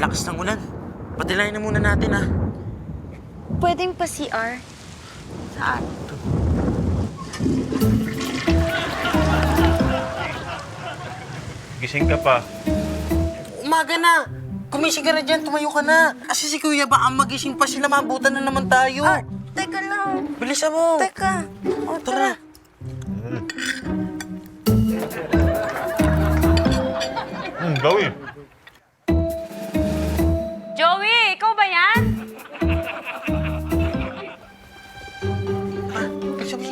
lakas ng ulan. Patilayin na muna natin, ha? Pwedeng pa CR? Saan? Gising ka pa. Umaga na! Kumising ka na dyan, tumayo ka na. Kasi si Kuya baka magising pa sila, mabutan na naman tayo. Teka lang. Bilisan mo! Teka. O, Tara! Gawin. Joey, ikaw ba yan? Bilisan mo.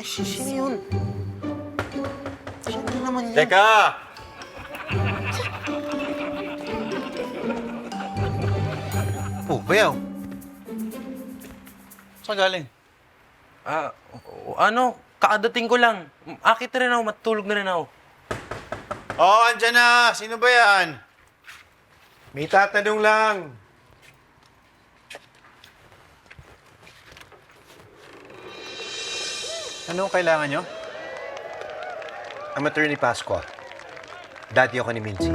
Sino yun? Sino naman yun? Teka! Oh, bayaw. Saan galing? Kakadating ko lang. Akit na rin ako, matulog na rin ako. Oh, andyan na. Sino ba yan? May tatanong lang. Anong kailangan nyo? I'm Attorney Pasqua. Daddy ako ni Mincy.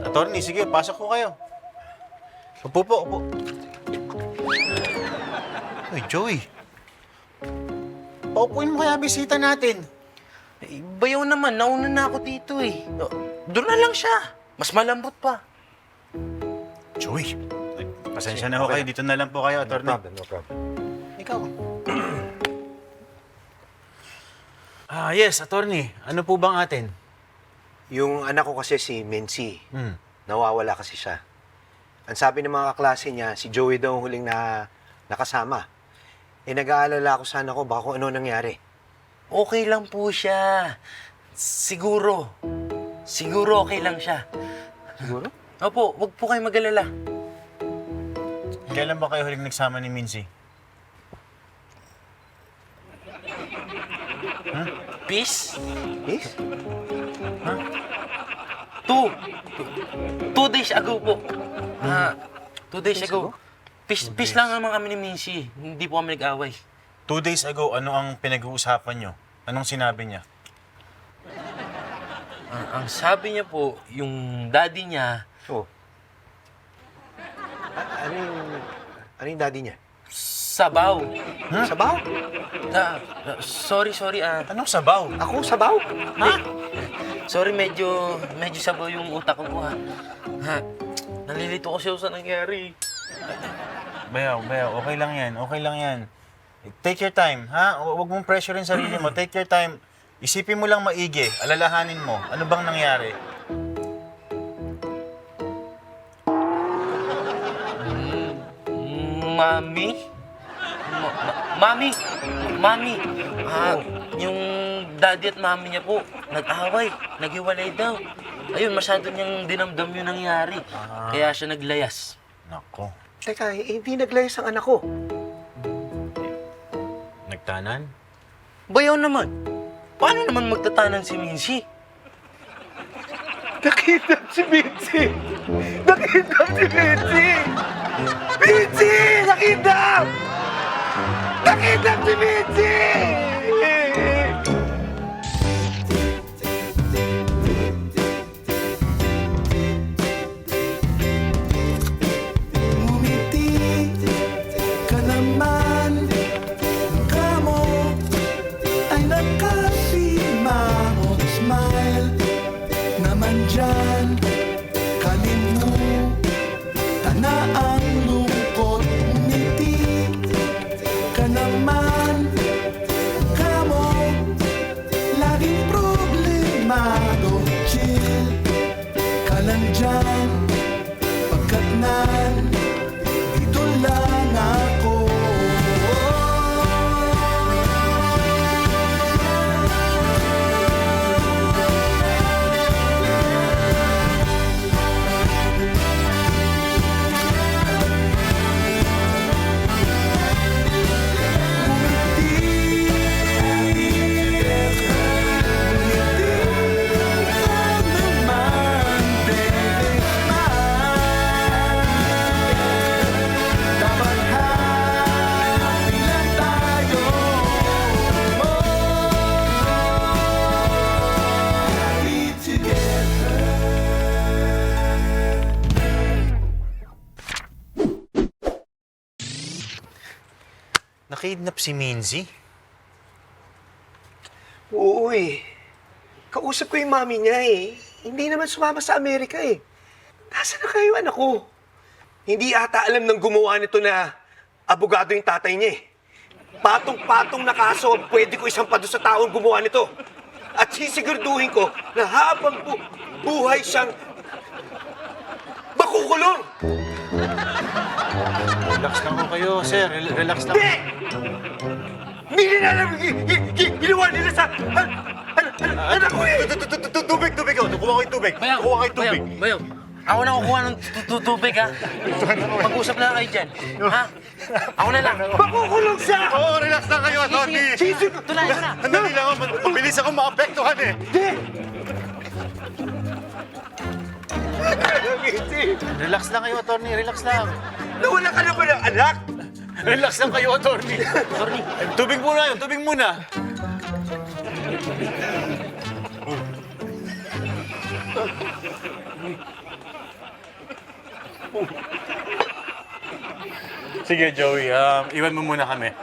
Attorney, sige, pasok ko kayo. Upo po, upo. Uy, Joey. Paupuin mo kaya bisita natin. Bayaw naman, nauna na ako dito eh. Doon na lang siya. Mas malambot pa. Joey. Pasensya na ho kayo. Dito na lang po kayo, attorney. No problem. Ikaw. Yes, attorney. Ano po bang atin? Yung anak ko kasi si Mincy, Hmm. nawawala kasi siya. Ang sabi ng mga kaklase niya, si Joey daw ang huling nakasama. Nag-aalala ako sana ko baka kung ano nangyari. Okay lang po siya. Siguro. Siguro okay lang siya. Siguro? Opo, wag po kayo mag-alala. Kailan ba kayo huling nagsama ni Mincy? Peace? Miss? 2 days ago po. 2 days ago. Peace lang naman kami ni Mincy. Hindi po kami nag-away. 2 days ago, ano ang pinag-uusapan nyo? Anong sinabi niya? Ang sabi niya po, yung daddy niya, Oh. Ano yung daddy niya? sabaw. Sabaw? Sorry. Anong sabaw? Ako, sabaw? Sorry, medyo sabaw yung utak ko po, ha. Nalilito kasi ako sa nangyari. Bayaw, okay lang yan. Take your time, ha? Huwag mong pressure yung sarili mo. Take your time. Isipin mo lang maigi. Alalahanin mo. Ano bang nangyari? Mami, yung daddy at mami niya po, nag-away, naghiwalay daw. Ayun, masyado niyang dinamdam yung nangyari. Kaya siya naglayas. Nako. Teka, hindi naglayas ang anak ko. Nagtanan? Bayaw naman. Paano naman magtatanan si Mincy? Nakita si Mincy! Nakita si Mincy! Mincy! Nakita! Nakita si Mincy! Ngumiti ka naman, mukha mo ay nakasimangot smile naman dyan, kalimutan na ang lungkot. Ngumiti ka naman, mukha mo Nakidnap si Minzy? Oo eh. Kausap ko yung mami niya eh. Hindi naman sumama sa Amerika eh. Nasaan na kayo, anak ko? Hindi ata alam ng gumawa nito na abogado yung tatay niya eh. Patong-patong na kaso ang pwede ko isang doon sa taong gumawa nito. At sisiguraduhin ko na habang buhay siyang makukulong! Relax lang ho kayo, sir. Relax lang. Hindi! Hindi nila alam ginawa nila sa... Anak ko eh! Tubig! Kukuha ko yung tubig. Bayaw, Kukuha ko yung tubig. Bayaw. Ako na kukuha ng tubig, ha? Mag-usap na kayo dyan. Ha? Ako na lang. Makukulong siya! Oo, relax lang kayo, Tony. Ito na. Andali lang ako. Mabilis ako maapektuhan eh. Relax lang kayo, Tony. Relax lang. Nawala ka na ba ng anak? Relax lang kayo, Tony. Tubig muna yun. Tubig muna. Sige, Joey. Iwan mo muna kami.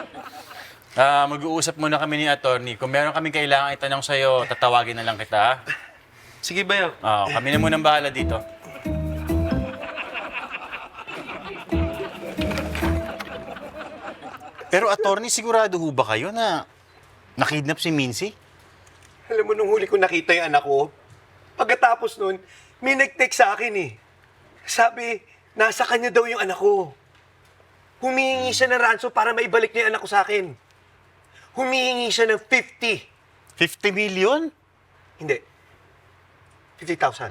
Mag-uusap muna kami ni attorney. Kung meron kaming kailangan itanong sa'yo, tatawagin na lang kita. Ha? Sige, Bayaw. Kami na munang bahala dito. Pero attorney, sigurado ho ba kayo na nakidnap si Minzy? Alam mo, nung huli ko nakita yung anak ko, pagkatapos nun, may nag-text sa akin eh. Sabi, nasa kanya daw yung anak ko. Humihingi siya ng ransom para maibalik niya yung anak ko sa akin. Humihingi siya ng 50. 50 million? Hindi. 50,000.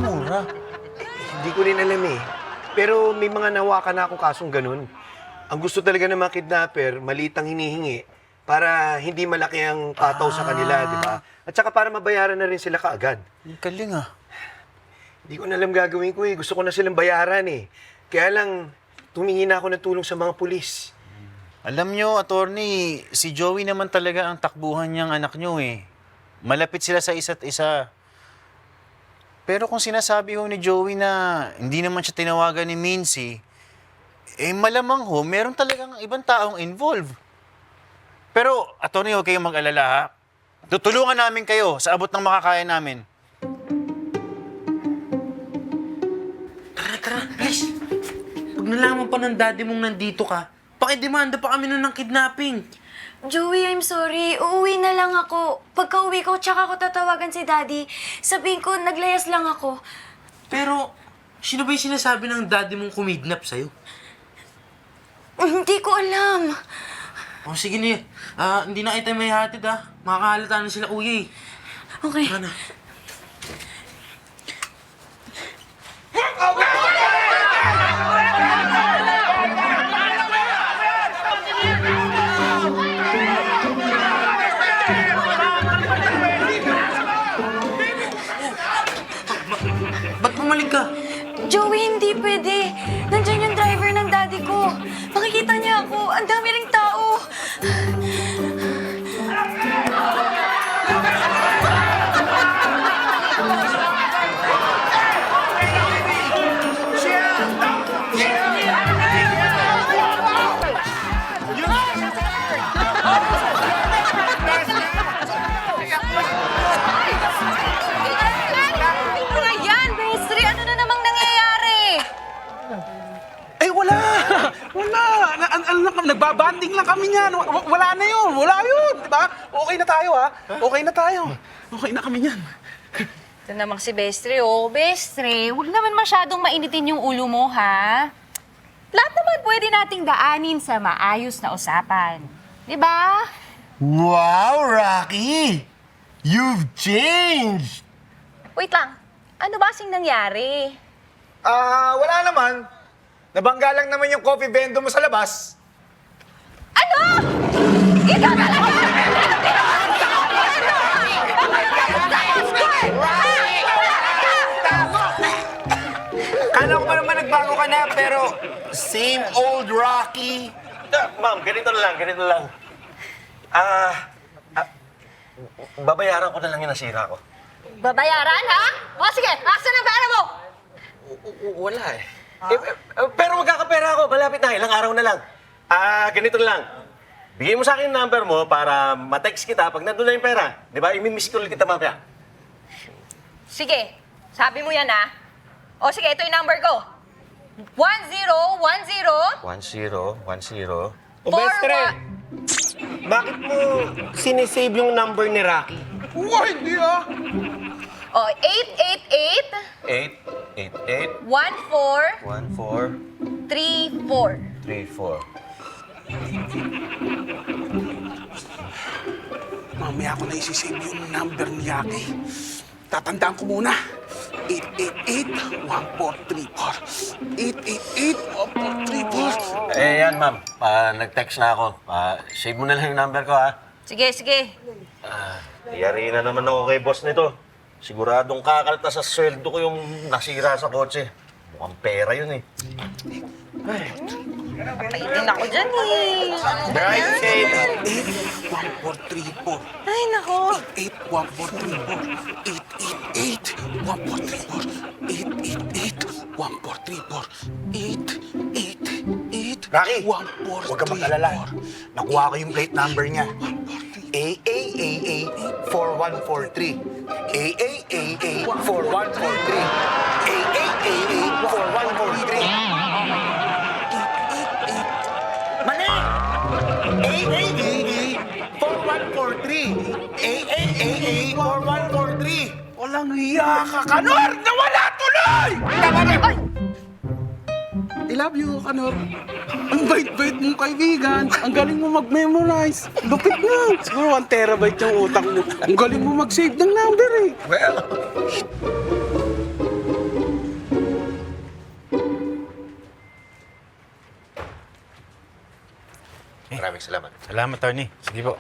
Mura. Hindi ko rin alam eh. Pero may mga nawakan na akong kasong ganun. Ang gusto talaga ng mga kidnapper, maliit ang hinihingi para hindi malaki ang pataw sa kanila, di ba? At saka para mabayaran na rin sila kaagad. Ang galing ah. Hindi ko na alam gagawin ko eh. Gusto ko na silang bayaran eh. Kaya lang, tumingi na ako ng tulong sa mga pulis. Alam nyo, attorney, si Joey naman talaga ang takbuhan niyang anak nyo eh. Malapit sila sa isa't isa. Pero kung sinasabi ho ni Joey na hindi naman siya tinawagan ni Minzy, malamang ho, meron talagang ibang taong involved. Pero, attorney, huwag kayong mag-alala ha. Tutulungan namin kayo sa abot ng makakaya namin. Tara, guys. Pag nalaman pa ng daddy mong nandito ka, pakidemanda pa kami nun ng kidnapping. Joey, I'm sorry. Uuwi na lang ako. Pagka-uwi ko, tsaka ako tatawagan si Daddy. Sabihin ko, naglayas lang ako. Pero, sino ba yung sinasabi ng daddy mong kumidnap sa'yo? Hindi ko alam. Oh, sige na yun. Hindi na kita may hatid, ha? Makakahalata na sila, kuya, eh. Okay. Tara na. Ba't bumalik ka? Joey, hindi pwede. Nandyan yung driver ng daddy ko. Makikita niya ako. Ang dami ring tao. Ano yan, Bestri? Ano na namang nangyayari? Eh, wala! Nagbabanding lang kami niyan. Wala na yun. Wala yun. Diba? Okay na tayo, ha? Okay na tayo. Okay na kami niyan. Ito namang si Bestre, oh. Bestre, huwag naman masyadong mainitin yung ulo mo, ha? Lahat naman pwede nating daanin sa maayos na usapan. Di ba? Wow, Rocky! You've changed! Wait lang. Ano ba kasing nangyari? Wala naman. Nabangga lang naman yung coffee vendo mo sa labas. Ano? Ikaw talaga! Kala ko pa naman nagbago ka na, pero same old Rocky. Ma'am, ganito lang. Babayaran ko na lang yung nasira ko. Babayaran, ha? O sige, aksan ang pera mo! Wala eh. Pero magkakapera ako, malapit na, ilang araw na lang. Ganito lang. Bigay mo sa akin yung number mo para ma-text kita pag nandun na yung pera. Di ba? I-miss call kita mamaya. Sige, sabi mo yan O sige, ito yung number ko. 1010 1010. O, Bestre, bakit mo sinisave yung number ni Rocky? Uy, hindi 888 888 1434. 1434. Mamaya ko na isisave yung number ni Yaki. Tatandaan ko muna. 888-1434. 888-1434. Yan, ma'am. Nag-text na ako. Save mo na lang yung number ko, ha? Sige, sige. Yari na naman ako kay boss nito. Siguradong kakalta sa sweldo ko yung nasira sa kotse. Mukhang pera yun, eh. Papaitin ako dyan Drive safe. 81434. Ay, nako. 81434. 888-1434. 888-1434. Rocky, huwag ka mag-alala. Nakuha ko yung plate number niya. AAAA4143. AAAA4143. AAAA4143. Mali! AAAA4143. AAAA4143. Walang hiya ka, Kanor! Nawala tuloy! Tama na! Ay! I love you, Kanor. Ang bait-bait mong kaibigan. Ang galing mo mag-memorize. Lupit na. Siguro 1 terabyte yung utak mo. Ang galing mo mag-save ng number eh. Well, Maraming salamat. Salamat, Tony. Sige po.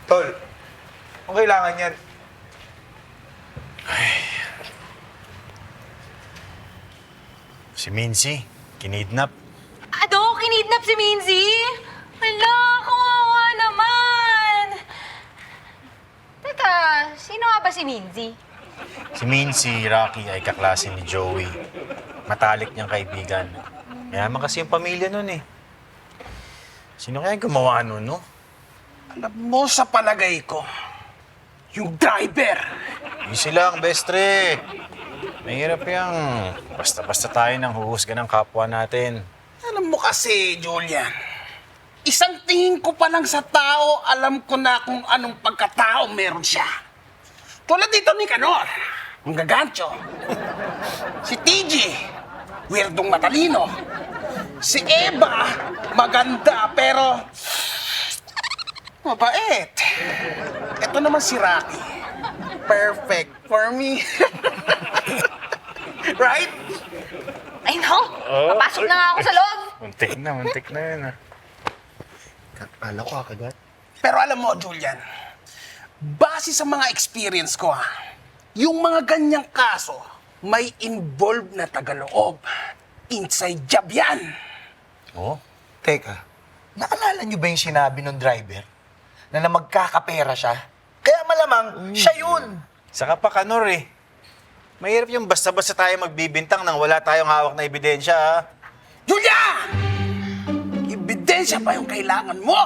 Tol, kung kailangan yan, Si Mincy, kinidnap. Ano? Kinidnap si Minzy? Hala, kawawa naman. Teka, sino nga ba si Minzy? Si Mincy, Rocky ay kaklase ni Joey. Matalik niyang kaibigan. Mayaman kasi yung pamilya nun eh. Sino kaya gumawa nun, no? Alam mo sa palagay ko, yung driver. Easy lang, bestre. Mahirap yung basta-basta tayo nang huhusga ng kapwa natin. Alam mo kasi, Julian, isang tingin ko pa lang sa tao, alam ko na kung anong pagkatao meron siya. Tulad dito ni Kanor, ang gagancho. Si TJ, weirdong matalino. Si Eva, maganda pero mabait. Ito naman si Rocky. Perfect for me. Right? Ay, no! Papasok na nga ako sa loob! Muntik na yun ah. kala ko kakagat. Pero alam mo, Julian, base sa mga experience ko, yung mga ganyang kaso, may involved na tagaloob. Inside job yan. Oh? Teka, naalala niyo ba yung sinabi ng driver na magkakapera siya? Kaya malamang, siya yun. Saka pa Kanor eh. Mahirap yung basta-basta tayo magbibintang nang wala tayong hawak na ebidensya ha. Julia! Ebidensya pa yung kailangan mo.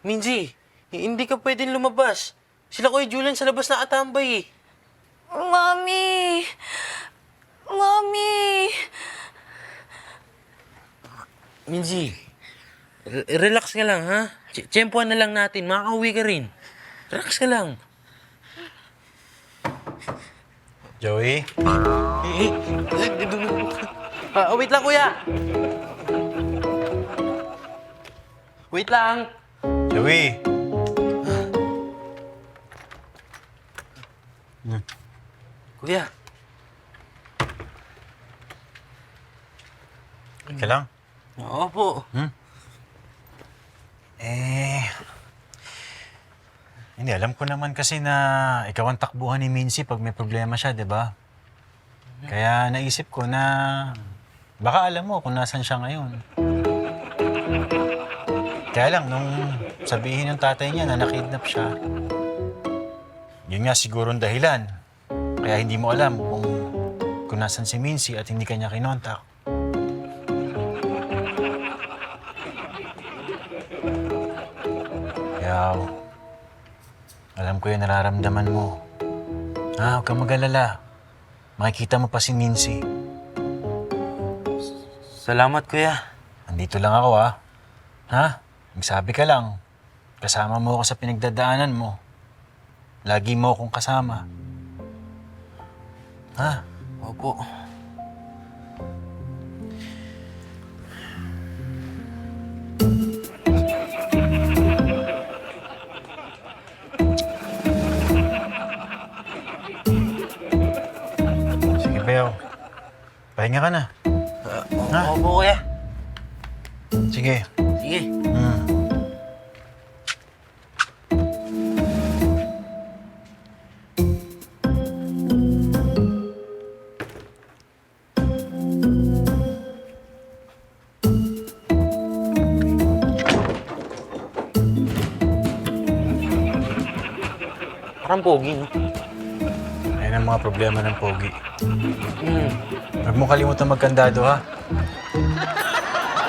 Minzy, hindi ka pwedeng lumabas. Sila Kuya Julian sa labas na atambay eh. Mommy! Mommy! Minzy, relax ka lang ha. Tsempuhan na lang natin, makakauwi ka rin. Relax ka lang. Joey? Wait lang kuya. Wait lang. Joey? Kuya. Ka lang? Oo po. Hindi, alam ko naman kasi na ikaw ang takbuhan ni Mincy pag may problema siya, di ba? Kaya naisip ko na baka alam mo kung nasan siya ngayon. Kaya lang, nung sabihin ng tatay niya na nakidnap siya, yun nga siguro ang dahilan. Kaya hindi mo alam kung nasan si Mincy at hindi kanya kinontak. Kaya alam ko yung nararamdaman mo. Huwag kang mag-alala. Makikita mo pa si Mincy. Salamat, kuya. Andito lang ako, ha? Magsabi ka lang. Kasama mo ako sa pinagdadaanan mo. Lagi mo akong kasama. Ha? Opo. Sige, Beo. Pahinga ka na. Ha? Opo, kuya. Sige. Sige. Parang pogi, no? Ayan ang mga problema ng pogi. Hmm. Huwag mo kalimutan magkandado, ha?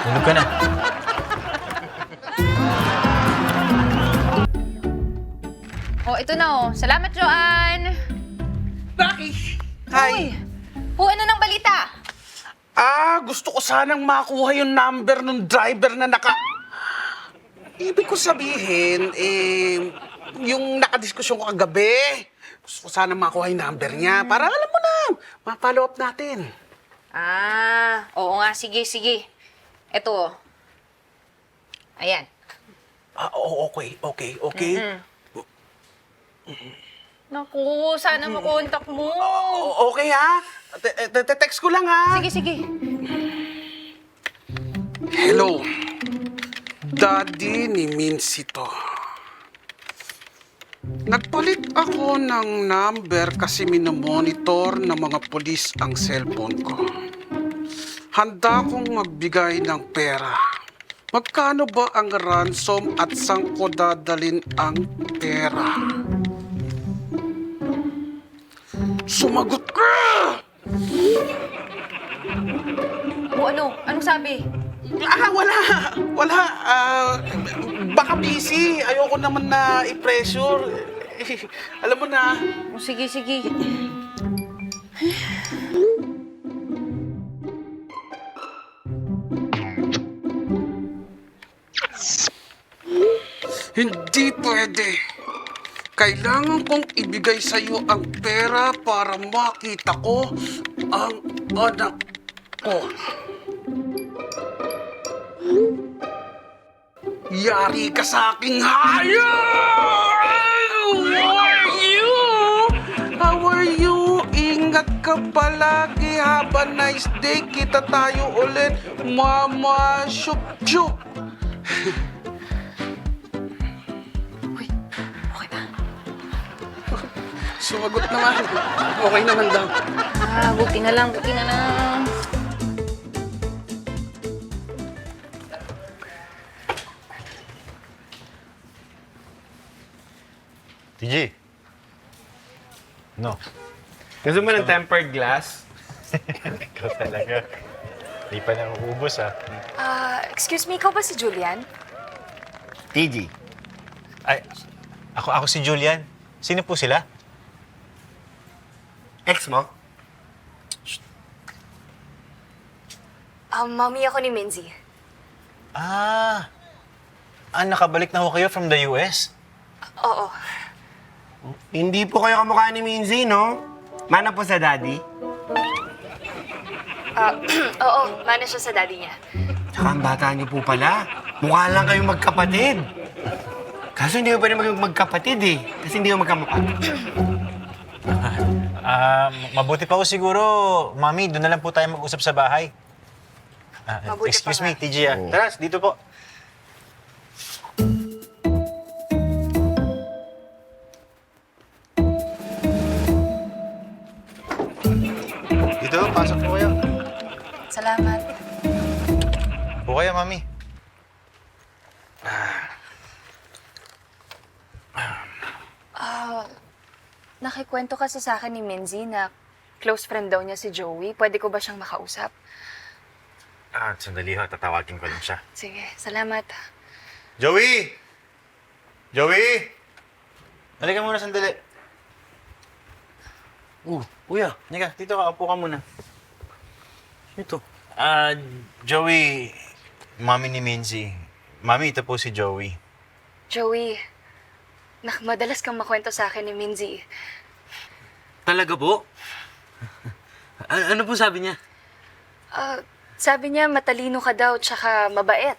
Tulog ka na. Ito na Salamat, Joanne. Bakit? Hi. Ano ng balita? Gusto ko sanang makuha yung number ng driver na Ibig ko sabihin, yung nakadiskusyon ko kagabi, gusto ko sanang makuha yung number niya para alam mo na, ma-follow up natin. Oo nga. Sige. Ito. Ayan. Okay. Naku, sana makontak mo. Okay ha? Text ko lang ha? Sige. Hello. Daddy ni Mincy to. Nagpalit ako ng number kasi minomonitor ng mga pulis ang cellphone ko. Handa akong magbigay ng pera. Magkano ba ang ransom at saan ko dadalin ang pera? Sumagot ka! Anong sabi? Wala. Baka busy. Ayoko naman na i-pressure. Alam mo na. Sige. Hindi pwede. Kailangan kong ibigay sa iyo ang pera para makita ko ang anak ko. Yari ka sa aking hayop! How are you? Ingat ka palagi. Have a nice day. Kita tayo ulit. Mama, shoop. Sumagot naman. Okay naman daw. Buti na lang. TG. No. Gusto mo ng tempered glass? Ikaw talaga. Di pa nang uubos, ha? Excuse me, ikaw ba si Julian? TG. Ay, ako si Julian. Sino po sila? Ex mo? Mami ako ni Minzy. Nakabalik na ho kayo from the US? Oo. Hindi po kayo kamukha ni Minzy, no? Mana po sa daddy? Oo, mana siya sa daddy niya. Tsaka ang bata niyo po pala. Mukha lang kayong magkapatid. Kaso hindi ko pwede magkapatid eh. Kasi hindi ko magkamukha. Mabuti pa ho siguro, Mami, doon na lang po tayo mag-usap sa bahay. Mabuti Excuse pa me, nga. TG. Tara, dito po. Dito, pasok po kayo. Salamat. Po kayo, Mami. Nakikwento kasi sa akin ni Minzy na close friend daw niya si Joey. Pwede ko ba siyang makausap? Sandali ho. Tatawagin ko lang siya. Sige, salamat. Joey! Joey! Halika muna sandali. Kuya, Halika, dito ka. Upo ka muna. ito. Joey, Mami ni Minzy. Mami, ito po si Joey. Joey, madalas kang makwento sa akin ni Minzy. Talaga po? Ano po sabi niya? Sabi niya matalino ka daw tsaka mabait.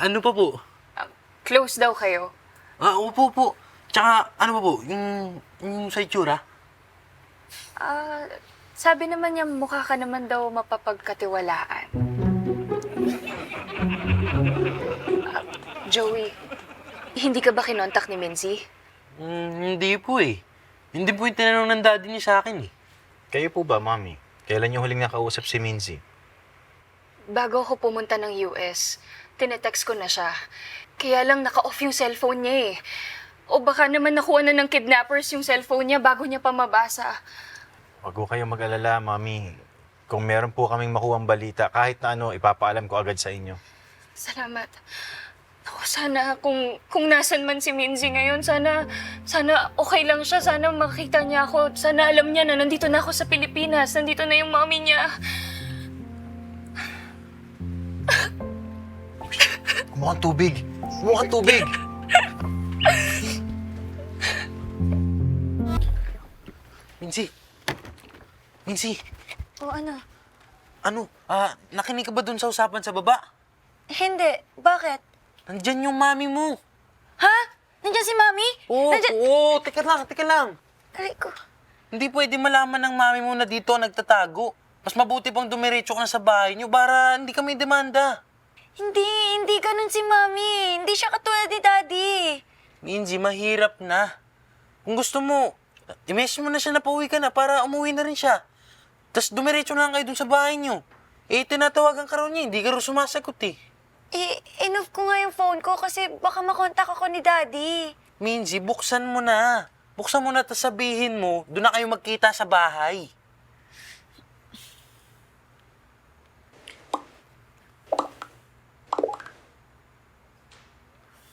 Ano pa po? Close daw kayo. Opo po. Tsaka ano pa po? Yung sa itsura? Sabi naman niya mukha ka naman daw mapapagkatiwalaan. Joey, hindi ka ba kinontak ni Minzy? Hindi po eh. Hindi po yung tinanong ng daddy niya sa akin eh. Kayo po ba, Mami? Kailan niyo huling nakausap si Minzy? Bago ako pumunta ng US, tinetext ko na siya. Kaya lang naka-off yung cellphone niya eh. O baka naman nakuha na ng kidnappers yung cellphone niya bago niya pa mabasa. Huwag ko kayong mag-alala, Mami. Kung meron po kaming makuhang balita, kahit na ano, ipapaalam ko agad sa inyo. Salamat. Ako, sana kung nasan man si Minzy ngayon, sana okay lang siya. Sana makita niya ako. Sana alam niya na nandito na ako sa Pilipinas. Nandito na yung mommy niya. Kumuha kang tubig! Kumuha kang tubig! Minzy! Minzy! O ano? Ano? Nakinig ka ba dun sa usapan sa baba? Hindi. Bakit? Nandyan yung mami mo. Ha? Nandiyan si Mami? Oo, teka lang. Aray ko. Hindi pwede malaman ng mami mo na dito nagtatago. Mas mabuti pang dumiretso ka na sa bahay niyo para hindi ka may demanda. Hindi ganun si Mami. Hindi siya katulad ni Daddy. Minzy, mahirap na. Kung gusto mo, i-message mo na siya na pauwi ka na para umuwi na rin siya. Tapos dumiretso na lang kayo dun sa bahay niyo. Tinatawagan ka raw niya, hindi ka raw sumasagot eh. Enough ko nga yung phone ko kasi baka makontak ako ni Daddy. Minzy, buksan mo na. Buksan mo na at sabihin mo, doon na kayo magkita sa bahay.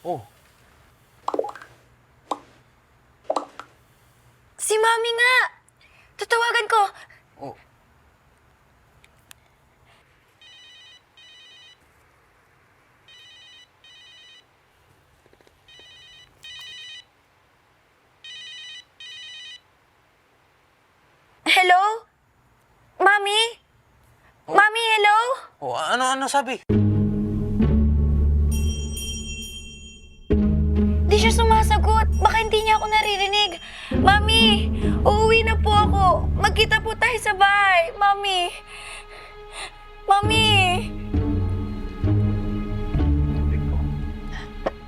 Oh, Si Mami nga! Tatawagan ko. oh. Hello? Mami? Mami, hello? Oh, ano sabi? Di siya sumasagot. Baka hindi niya ako naririnig. Mami, uuwi na po ako. Magkita po tayo sa bahay. Mami. Mami.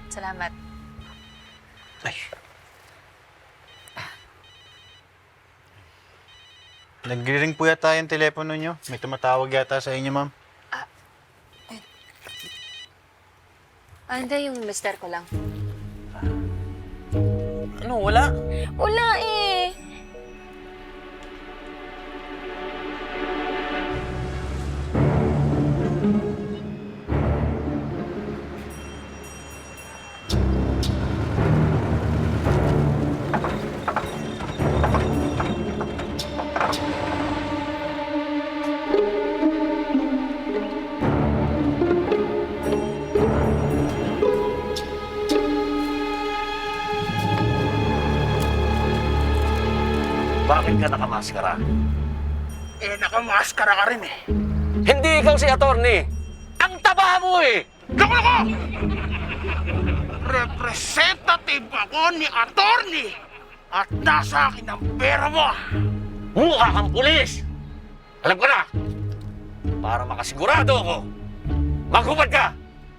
Salamat. Ay, Nagre-ring po yata yung telepono niyo. May tumatawag yata sa inyo, Ma'am. Hindi, yung mister ko lang. ano, wala? Wala eh. Bakit ka nakamaskara? Nakamaskara ka rin eh. Hindi ikaw si attorney! Ang taba mo eh! Loko! Representative ako ni attorney at nasa akin ang pera mo. Mukha kang pulis! Alam ko na! Para makasigurado ako, maghubad ka!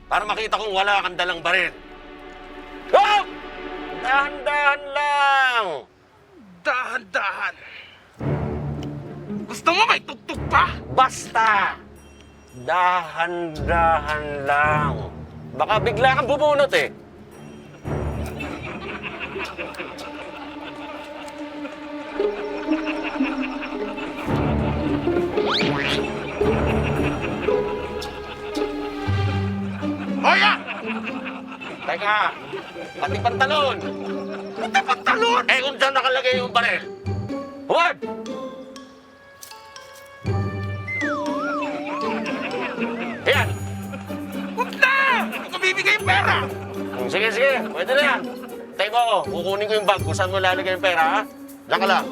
Para makita kong wala kang dalang baril. Oh! Dahan-dahan lang! Dahan-dahan. Gusto mo may tugtog pa? Basta! Dahan-dahan lang. Baka bigla kang bubunot eh. Hoya! Teka, pati pantalon. Pati pantalon! Eh kung dyan nakalagay yung baril. Huwag! Yan! Huwag na! Hindi ko bibigay yung pera! Sige, sige. Pwede na yan. Teko, kukunin ko yung bag kung saan mo lalagay yung pera, ha? Diyan ka lang.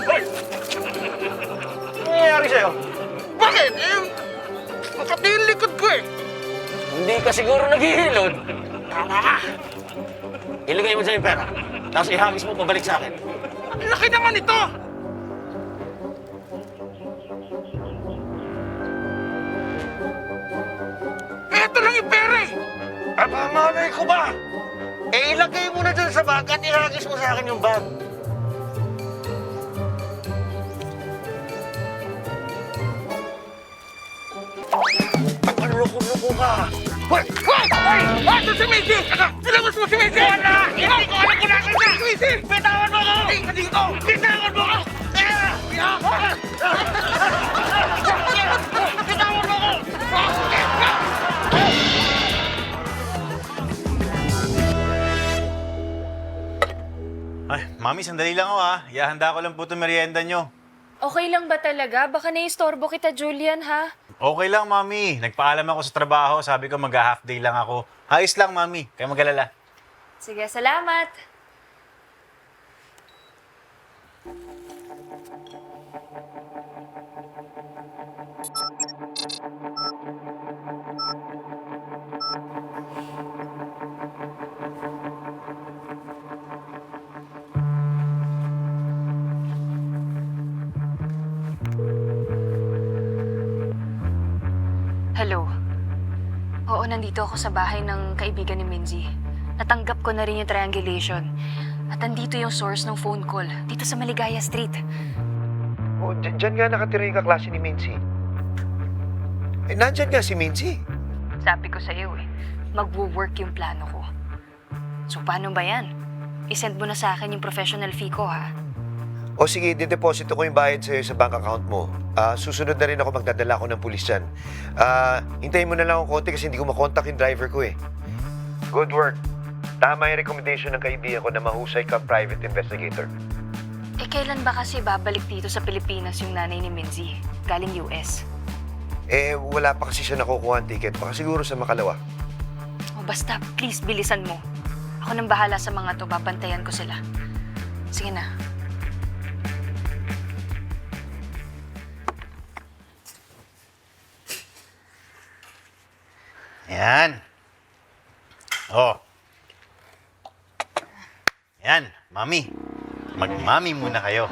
Hoy! Ano nangyayari sa'yo? Bakit? Makati yung likod ko eh. Hindi ka siguro naghihilod. Tama ka. Ilagay mo dyan yung pera. Tapos ihagis mo pabalik sa akin. Ang laki naman ito! Eto lang yung pera eh! Aba, malay ko ba? Eh, ilagay mo na dyan sa bag at ihagis mo sa akin yung bag. Loko-loko ka. Hoy! Hoy! Hoy! Hoy! Ito si Missy! Ano? Silabas mo si Missy! Wala! Hindi ko alam kung nasan siya! Si Missy! Bitawan mo ako! Hey! Dito! Bitawan mo ako! Bitawan mo ako! Ay, Mami, sandali lang ako ha. Ihahanda ko lang po itong merienda nyo. Okay lang ba talaga? Baka naistorbo kita, Julian, ha? Okay lang, Mami. Nagpaalam ako sa trabaho. Sabi ko mag-half day lang ako. Ayos lang, Mami. Kaya mag-alala. Sige, salamat. Hello. Oo, nandito ako sa bahay ng kaibigan ni Minzy. Natanggap ko na rin yung triangulation. At nandito yung source ng phone call, dito sa Maligaya Street. Oh, dyan nga nakatira yung kaklase ni Mincy. Eh, nandyan nga si Mincy. Sabi ko sa iyo magwo-work yung plano ko. So paano ba yan? I-send mo na sa akin yung professional fee ko, ha? O sige, dideposito ko yung bayad sa'yo sa bank account mo. Susunod na rin ako magdadala ko ng pulis dyan. Hintayin mo na lang ako konti kasi hindi ko makontak yung driver ko eh. Good work. Tama yung recommendation ng kaibigan ko na mahusay ka private investigator. Eh kailan ba kasi babalik dito sa Pilipinas yung nanay ni Minzy? Galing US. Eh, wala pa kasi siya nakukuha ang ticket. Baka siguro sa Makalawa. O basta, please, bilisan mo. Ako nang bahala sa mga to, babantayan ko sila. Sige na. Ayan. Oh. Ayan, Mami. Mag-mami muna kayo.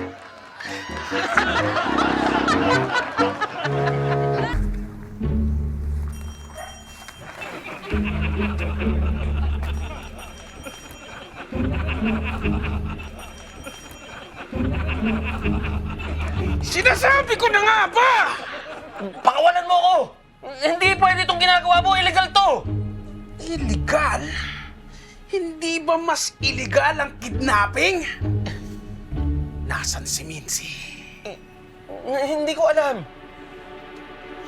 Sinasabi ko na nga ba? Pakawalan mo ako! Hindi pwede itong ginagawa mo. Illegal to! Illegal? Hindi ba mas illegal ang kidnapping? Nasaan si Minzy? Hindi ko alam.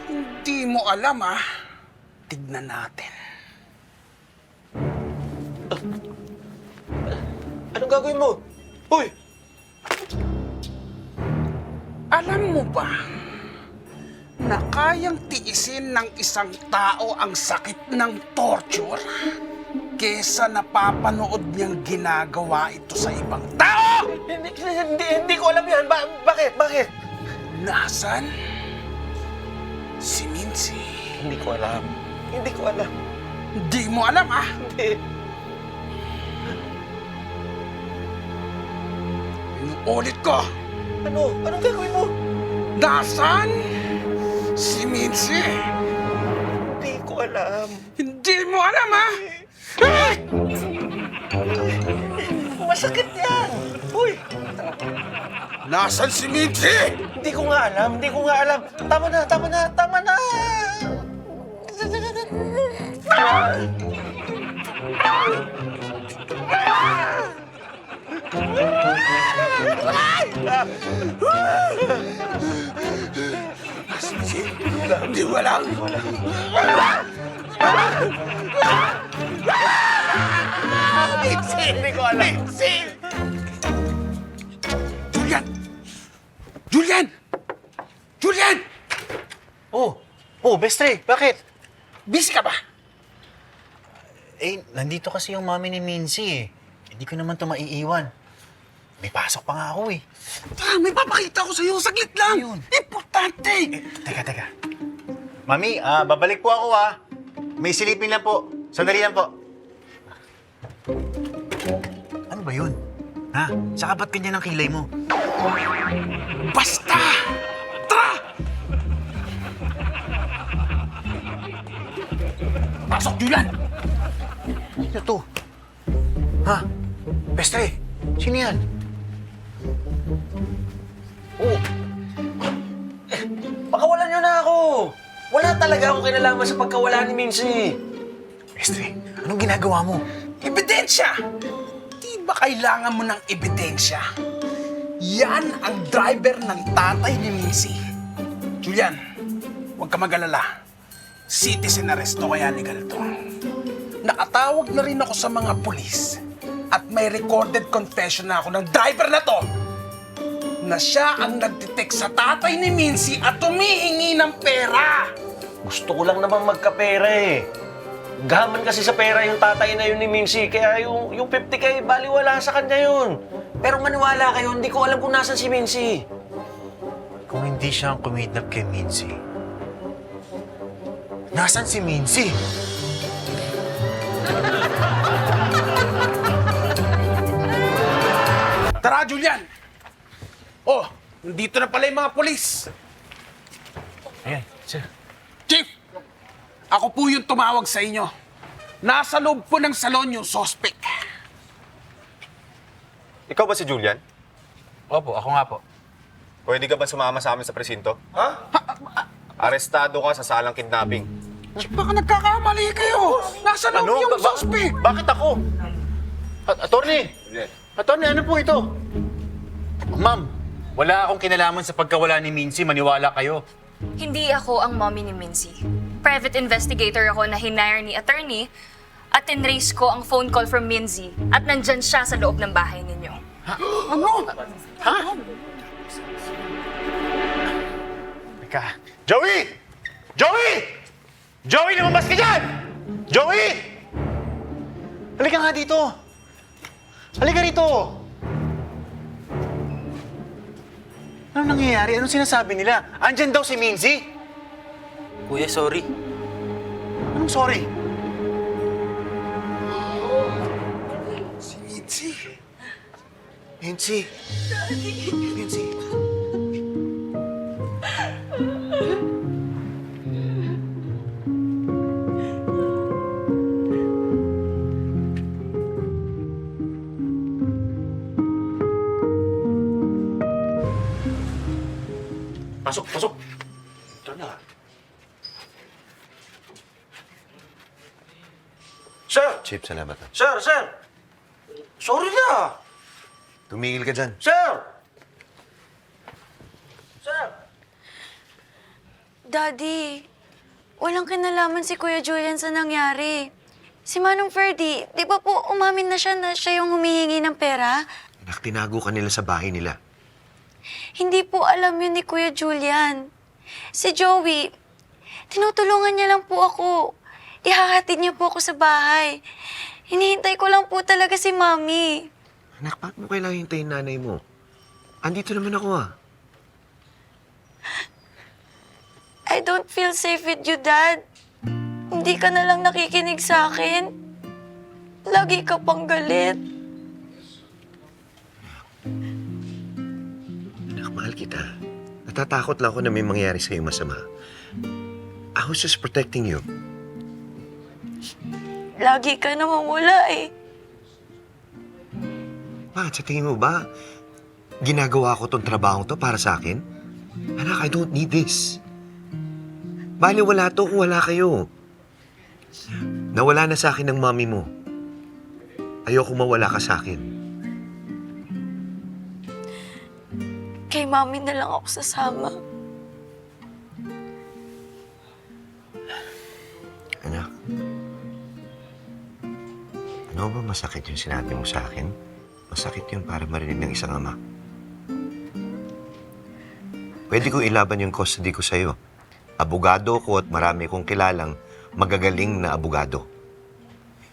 Hindi mo alam, ah. Tignan natin. Anong gagawin mo? Hoy! Alam mo ba na kayang tiisin ng isang tao ang sakit ng torture kesa napapanood niyang ginagawa ito sa ibang tao? Hindi ko alam yan. Bakit? Bakit? Nasaan si Minzy? Hindi ko alam. Hindi ko alam. Hindi mo alam, ah? Hindi. Inuulit ko. Ano? Anong gagawin mo? Nasaan si Minzy? Hindi ko alam. Hindi mo alam, ah? Masakit yan! Uy! Nasaan si Mitzi? Hindi ko nga alam. Tama na. Hindi ko alam. Mitzi! Hindi ko alam. Mitzi! Julian! Oh, Bestre, bakit? Busy ka ba? Eh, nandito kasi yung mami ni Mincy eh. Hindi ko naman ito maiiwan. May pasok pa nga ako eh. Tara, may papakita ko sa'yo. Saglit lang. Ayun. Importante. Teka. Mami, babalik po ako May silipin lang po. Sandali lang po. Ano ba yun? Ha? Saka ba't ganyan ang kilay mo? Basta! Tara! Pasok, Julian! Ano to? Ha? Bestre, sino yan? Oh. Pakawalan niyo na ako. Wala talaga akong kinalaman sa pagkawala ni Mincy. Bestre, anong ginagawa mo? Ebidensya! Di ba kailangan mo ng ebidensya? Yan ang driver ng tatay ni Mincy. Julian, huwag ka mag-alala. Citizen arrest to kaya legal to. Nakatawag na rin ako sa mga pulis at may recorded confession na ako ng driver na to na siya ang nagdetect sa tatay ni Mincy at tumihingi ng pera. Gusto ko lang naman magkapera eh. Gaman kasi sa pera yung tatay na yun ni Mincy, kaya yung 50K baliwala sa kanya yun. Pero maniwala kayo, hindi ko alam kung nasan si Mincy. Kung hindi siya ang kumidnap kay Mincy, nasan si Mincy? Tara, Julian! Oh, nandito na pala yung mga pulis. Ayan, sir. Chief, ako po yung tumawag sa inyo. Nasa loob po ng salon yung suspect. Ikaw ba si Julian? Opo, ako nga po. Pwede ka ba sumama sa amin sa presinto? Arestado ka sa salang kidnapping. Chief, baka nagkakamali kayo. Nasa loob yung suspect. Bakit ako? Attorney! Attorney, ano po ito? Ma'am, wala akong kinalaman sa pagkawala ni Mincy. Maniwala kayo. Hindi ako ang mommy ni Mincy. Private investigator ako na hinire ni attorney at tinrace ko ang phone call from Minzy at nandyan siya sa loob ng bahay ninyo. Ano? Ha? Teka. Joey! Joey! Joey, lumabas ka dyan! Joey! Halika nga dito. Halika rito. Anong nangyayari? Anong sinasabi nila? Andyan daw si Minzy? Kuya, sorry. Anong sorry? Si Mitzi. Minzy. Minzy. Pasok. Ito na. Sir! Chief, salamat. Sir! Sorry na! Tumigil ka dyan. Sir! Sir! Daddy, walang kinalaman si Kuya Julian sa nangyari. Si Manong Ferdy, di ba po umamin na siya yung humihingi ng pera? Anak, tinago ka nila sa bahay nila. Hindi po alam yun ni Kuya Julian. Si Joey, tinutulungan niya lang po ako. Ihahatid niya po ako sa bahay. Hinihintay ko lang po talaga si Mami. Anak, bakit mo kailangan hintayin nanay mo? Andito naman ako I don't feel safe with you, Dad. Hindi ka na lang nakikinig sa akin. Lagi ka pang galit. Anak, mahal kita. Natatakot lang ako na may mangyari sa'yo masama. I was just protecting you. Lagi ka namang wala eh. Bakit? Bakit? Sa tingin mo ba, ginagawa ko tong trabaho to para sa akin? Anak, I don't need this. Bali, wala to kung wala kayo. Nawala na sa akin ng mami mo. Ayoko mawala ka sa akin. Kay mami na lang ako sasama. Anak, ano ba masakit yung sinabi mo sa akin? Masakit yun para marinig ng isang ama. Pwede ko ilaban yung custody ko sa'yo. Abogado ko at marami kong kilalang magagaling na abogado.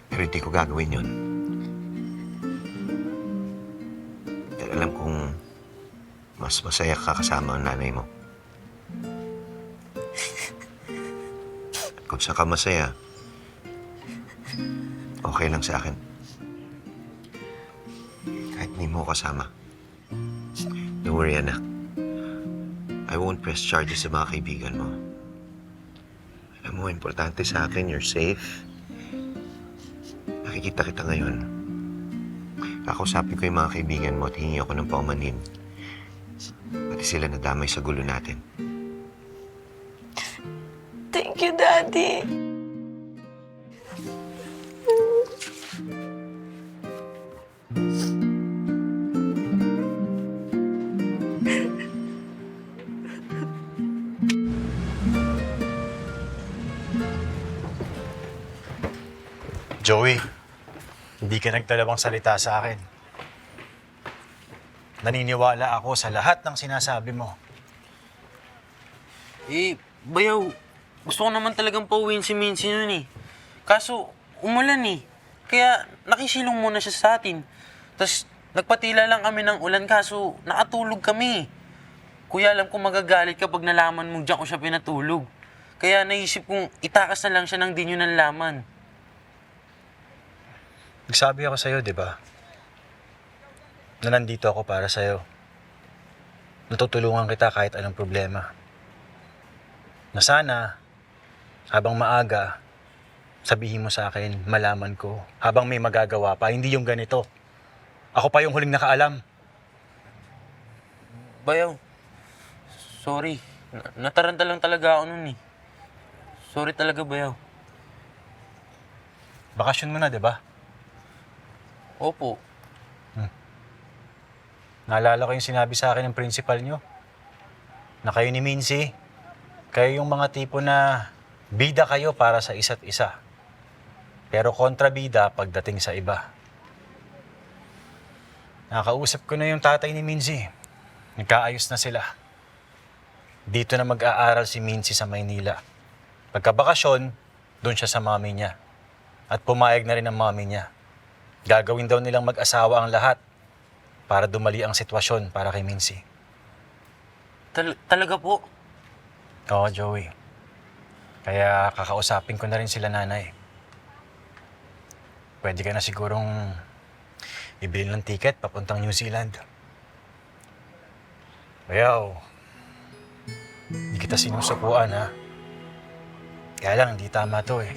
Pero hindi ko gagawin yun. Dahil alam kong mas masaya ka kasama ang nanay mo. At kung saan ka masaya, okay lang sa akin. Kahit hindi mo kasama. Don't worry, anak. I won't press charges sa mga kaibigan mo. Alam mo, importante sa akin, you're safe. Nakikita kita ngayon. Kakausapin ko yung mga kaibigan mo at hingi ako ng paumanhin. Pati sila nadamay sa gulo natin. Thank you, Daddy. Joey, hindi ka nagdalawang salita sa akin. Naniniwala ako sa lahat ng sinasabi mo. Bayaw, gusto ko naman talagang pauwiin si Mincy nun eh. Kaso, umulan eh. Kaya nakisilong muna siya sa atin. Tapos, nagpatila lang kami ng ulan kaso nakatulog kami. Kuya, alam ko magagalit kapag nalaman mong diyan ko siya pinatulog. Kaya naisip kong itakas na lang siya ng di nyo nalaman. Nagsabi ako sa'yo, di ba? Na nandito ako para sa'yo. Natutulungan kita kahit anong problema. Na sana, habang maaga, sabihin mo sa akin, malaman ko, habang may magagawa pa, hindi yung ganito. Ako pa yung huling nakaalam. Bayaw, sorry. Nataranta lang talaga ako nun eh. Sorry talaga, Bayaw. Bakasyon mo na, di ba? Opo. Naalala ko yung sinabi sa akin ng principal nyo. Na kayo ni Mincy, kayo yung mga tipo na bida kayo para sa isa't isa. Pero kontrabida pagdating sa iba. Nakausap ko na yung tatay ni Mincy. Nagkaayos na sila. Dito na mag-aaral si Mincy sa Maynila. Pagkabakasyon, doon siya sa mami niya. At pumayag na rin ang mami niya. Gagawin daw nilang mag-asawa ang lahat para dumali ang sitwasyon para kay Mincy. Talaga po? Oo, Joey. Kaya kakausapin ko na rin sila nanay. Pwede ka na sigurong ibili ng ticket papuntang New Zealand. Bayaw, hindi kita sinusukuan ha. Kaya lang, hindi tama to eh.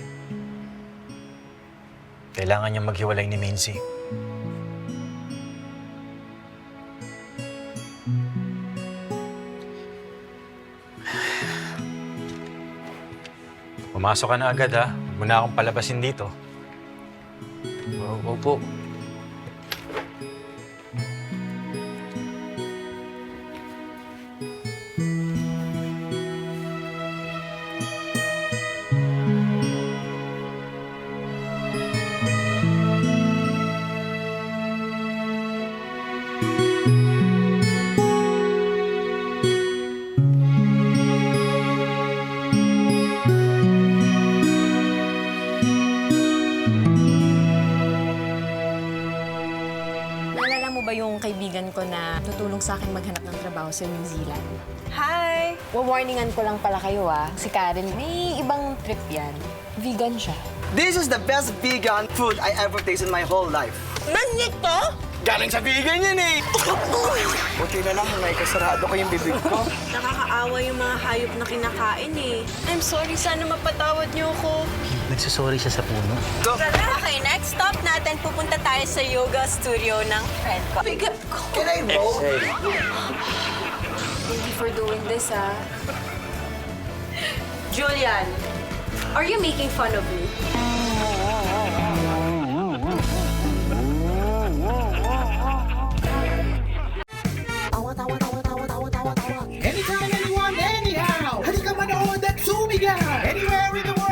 Kailangan niya maghiwalay ni Mincy. Pumasok ka na agad ha. Huwag mo na akong palabasin dito. Opo. Naalala mo ba yung kaibigan ko na tutulong sa akin maghanap ng trabaho sa New Zealand? Hi! Warningan ko lang pala kayo si Karen, may ibang trip yan. Vegan siya. This is the best vegan food I ever tasted in my whole life. Nanyito? Galing sa vegan yan eh. Buti na lang, may kasarado ko yung bibig ko. Nakakaawa yung mga hayop na kinakain eh. I'm sorry, sana mapatawad niyo ako. Nagsasorry siya sa puno. Okay, next stop natin, pupunta tayo sa yoga studio ng friend ko. Bigat ko. Can I vote? Thank you for doing this, Julian, are you making fun of me? Anytime, anyone, anyhow. Halika manood at sumigaw. Anywhere in the world.